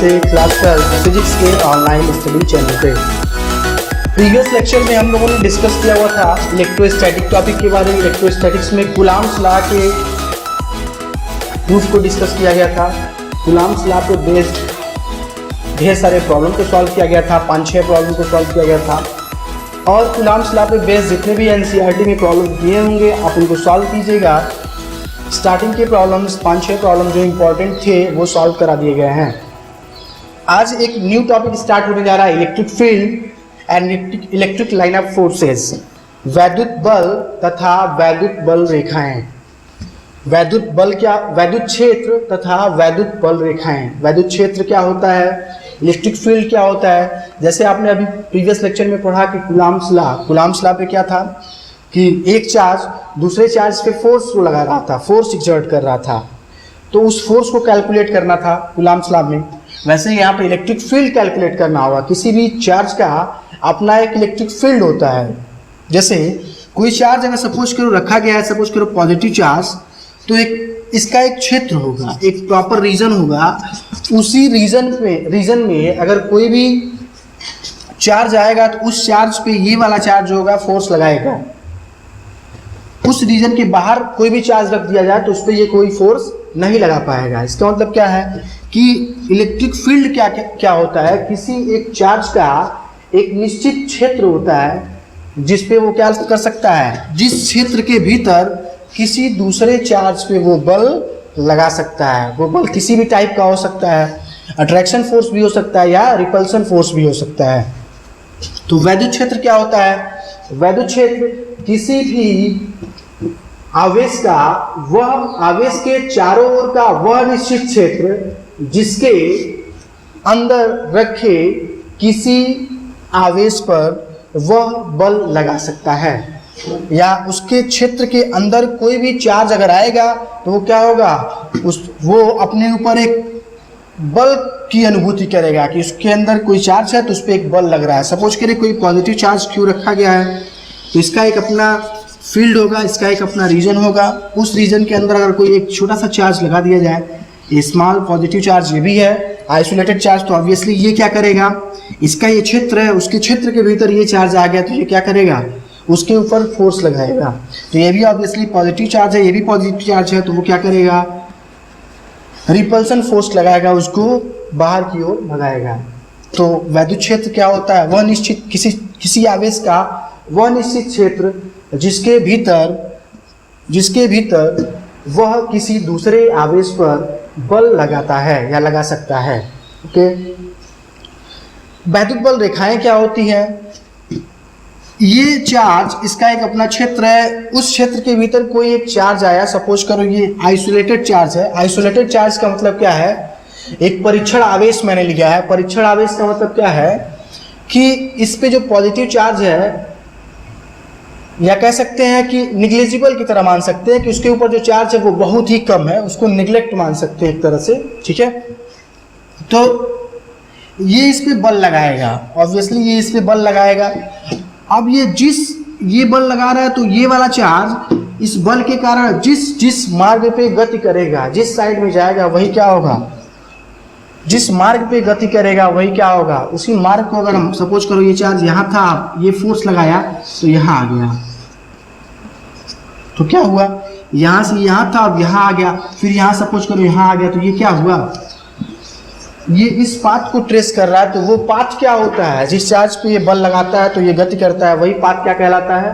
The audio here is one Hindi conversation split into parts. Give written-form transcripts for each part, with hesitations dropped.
से क्लास 12 फिजिक्स के ऑनलाइन स्टडी चैनल पे। प्रीवियस लेक्चर में हम लोगों ने डिस्कस किया हुआ था इलेक्ट्रोस्टैटिक टॉपिक के बारे में। इलेक्ट्रोस्टैटिक्स में कूलॉम्स लॉ के प्रूफ को डिस्कस किया गया था। कूलॉम्स लॉ पे बेस्ड ढेर सारे प्रॉब्लम को सॉल्व किया गया था, 5-6 प्रॉब्लम को सॉल्व किया गया था। और कूलॉम्स लॉ पे बेस्ड जितने भी एनसीईआरटी में प्रॉब्लम दिए होंगे आप उनको सॉल्व कीजिएगा। स्टार्टिंग के प्रॉब्लम्स 5-6 प्रॉब्लम जो इम्पोर्टेंट थे वो सॉल्व करा दिए गए हैं। आज एक न्यू टॉपिक स्टार्ट होने जा रहा है, electric field and electric line of forces, वैद्युत बल तथा वैद्युत बल रेखाएं। वैद्युत बल क्या, वैद्युत क्षेत्र तथा वैद्युत बल रेखाएं। वैद्युत क्षेत्र क्या होता है, इलेक्ट्रिक फील्ड क्या होता है। जैसे आपने अभी प्रीवियस लेक्चर में पढ़ा कि कूलॉम्स लॉ पे क्या था कि एक चार्ज दूसरे चार्ज पे फोर्स को लगा रहा था, फोर्स एक्सर्ट कर रहा था, तो उस फोर्स को कैलकुलेट करना था कूलॉम्स लॉ में। वैसे यहाँ पे इलेक्ट्रिक फील्ड कैलकुलेट करना होगा। किसी भी चार्ज का अपना एक इलेक्ट्रिक फील्ड होता है। जैसे कोई चार्ज अगर सपोज करो रखा गया है, सपोज करो पॉजिटिव चार्ज, तो एक इसका एक क्षेत्र होगा, एक प्रॉपर रीजन होगा। उसी रीजन में अगर कोई भी चार्ज आएगा तो उस चार्ज पे ये वाला चार्ज होगा फोर्स लगाएगा। उस रीजन के बाहर कोई भी चार्ज रख दिया जाए तो उस पर ये कोई फोर्स नहीं लगा पाएगा। इसका मतलब क्या है कि इलेक्ट्रिक फील्ड क्या होता है, किसी एक चार्ज का एक निश्चित क्षेत्र होता है जिस पे वो क्या कर सकता है, जिस क्षेत्र के भीतर किसी दूसरे चार्ज पे वो बल लगा सकता है। वो बल किसी भी टाइप का हो सकता है, अट्रैक्शन फोर्स भी हो सकता है या रिपल्सन फोर्स भी हो सकता है। तो वैद्युत क्षेत्र क्या होता है, वैद्युत क्षेत्र किसी भी आवेश का, वह आवेश के चारों ओर का वह निश्चित क्षेत्र जिसके अंदर रखे किसी आवेश पर वह बल लगा सकता है, या उसके क्षेत्र के अंदर कोई भी चार्ज अगर आएगा तो वो क्या होगा, वो अपने ऊपर एक बल की अनुभूति करेगा कि उसके अंदर कोई चार्ज है तो उस पर एक बल लग रहा है। सपोज करिए कोई पॉजिटिव चार्ज क्यों रखा गया है तो इसका एक अपना फील्ड होगा, इसका एक अपना रीजन होगा। उस रीजन के अंदर अगर कोई एक छोटा सा चार्ज लगा दिया जाए, ये स्मॉल पॉजिटिव चार्ज ये भी है, आइसोलेटेड चार्ज, तो ऑब्वियसली ये क्या करेगा, इसका ये क्षेत्र है, उसके क्षेत्र के भीतर ये चार्ज आ गया तो ये क्या करेगा, उसके ऊपर फोर्स लगाएगा। तो ये भी ऑब्वियसली पॉजिटिव चार्ज है, ये भी पॉजिटिव चार्ज है, तो वो क्या करेगा, रिपल्सन फोर्स लगाएगा, उसको बाहर की ओर भगाएगा। तो वैद्युत क्षेत्र क्या होता है, वह निश्चित किसी आवेश का वह निश्चित क्षेत्र जिसके भीतर वह किसी दूसरे आवेश पर बल लगाता है या लगा सकता है। ओके, वैद्युत बल रेखाएं क्या होती हैं, ये चार्ज इसका एक अपना क्षेत्र है, उस क्षेत्र के भीतर कोई एक चार्ज आया, सपोज करो ये आइसोलेटेड चार्ज है। आइसोलेटेड चार्ज का मतलब क्या है, एक परीक्षण आवेश मैंने लिया है। परीक्षण आवेश का मतलब क्या है कि इस पे जो पॉजिटिव चार्ज है, या कह सकते हैं कि निग्लेजिबल की तरह मान सकते हैं कि उसके ऊपर जो चार्ज है वो बहुत ही कम है, उसको निग्लेक्ट मान सकते हैं एक तरह से, ठीक है। तो ये इस पे बल लगाएगा, ऑब्वियसली ये इस पे बल लगाएगा। अब ये बल लगा रहा है तो ये वाला चार्ज इस बल के कारण जिस मार्ग पे गति करेगा, जिस साइड में जाएगा वही क्या होगा, जिस मार्ग पे गति करेगा वही क्या होगा, उसी मार्ग को अगर हम सपोज करो ये चार्ज यहाँ था, ये फोर्स लगाया तो यहाँ आ गया, तो क्या हुआ, यहाँ से यहाँ था अब यहाँ आ गया, फिर यहाँ सपोज करो यहाँ आ गया, तो ये क्या हुआ, ये इस पाथ को ट्रेस कर रहा है। तो वो पाथ क्या होता है, जिस चार्ज पे ये बल लगाता है तो ये गति करता है, वही पाथ क्या कहलाता है,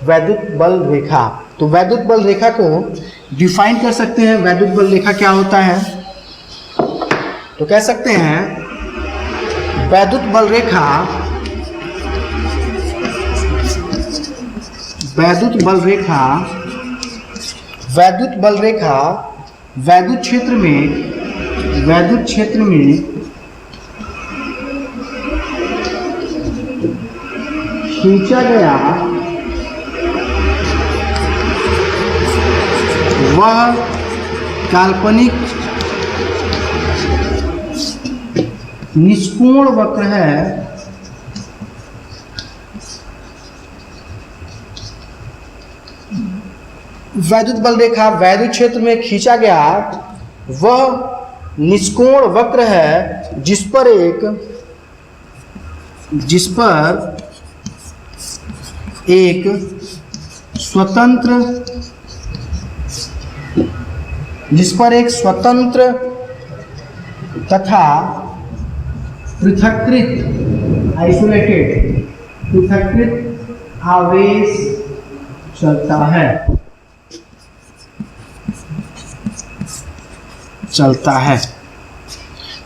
वैद्युत बल रेखा। तो वैद्युत बल रेखा को डिफाइन कर सकते हैं, वैद्युत बल रेखा क्या होता है, तो कह सकते हैं वैद्युत बल रेखा, वैद्युत बल रेखा वैद्युत क्षेत्र में खींचा गया वह काल्पनिक निष्कोण वक्र है वैद्युत बल रेखा वैद्युत क्षेत्र में खींचा गया वह निष्कोण वक्र है जिस पर एक स्वतंत्र तथा पृथक्कृत आवेश चलता है।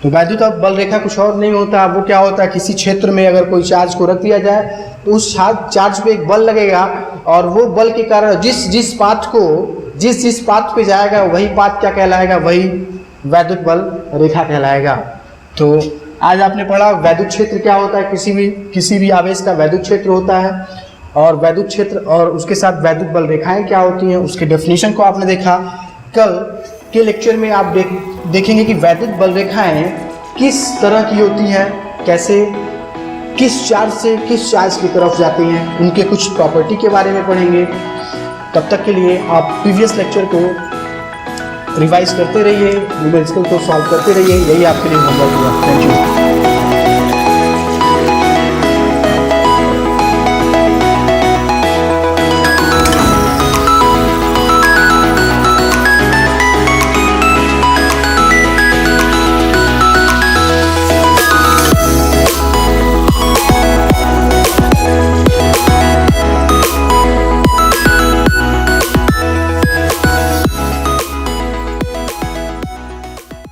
तो वैद्युत बल रेखा कुछ और नहीं होता, वो क्या होता है, किसी क्षेत्र में अगर कोई चार्ज को रख दिया जाए तो उस चार्ज पे एक बल लगेगा और वो बल के कारण जिस पाथ पे जाएगा वही पाथ क्या कहलाएगा, वही वैद्युत बल रेखा कहलाएगा। तो आज आपने पढ़ा वैद्युत क्षेत्र क्या होता है, किसी भी आवेश का वैद्युत क्षेत्र होता है, और वैद्युत क्षेत्र और उसके साथ वैद्युत बल रेखाएं क्या होती हैं उसके डेफिनेशन को आपने देखा। कल के लेक्चर में आप देखेंगे कि वैद्युत बल रेखाएं किस तरह की होती हैं, कैसे किस चार्ज से किस चार्ज की तरफ जाती हैं, उनके कुछ प्रॉपर्टी के बारे में पढ़ेंगे। तब तक के लिए आप प्रीवियस लेक्चर को रिवाइज करते रहिए, न्यूमेरिकल को सॉल्व करते रहिए, यही आपके लिए होमवर्क हुआ। Thank you.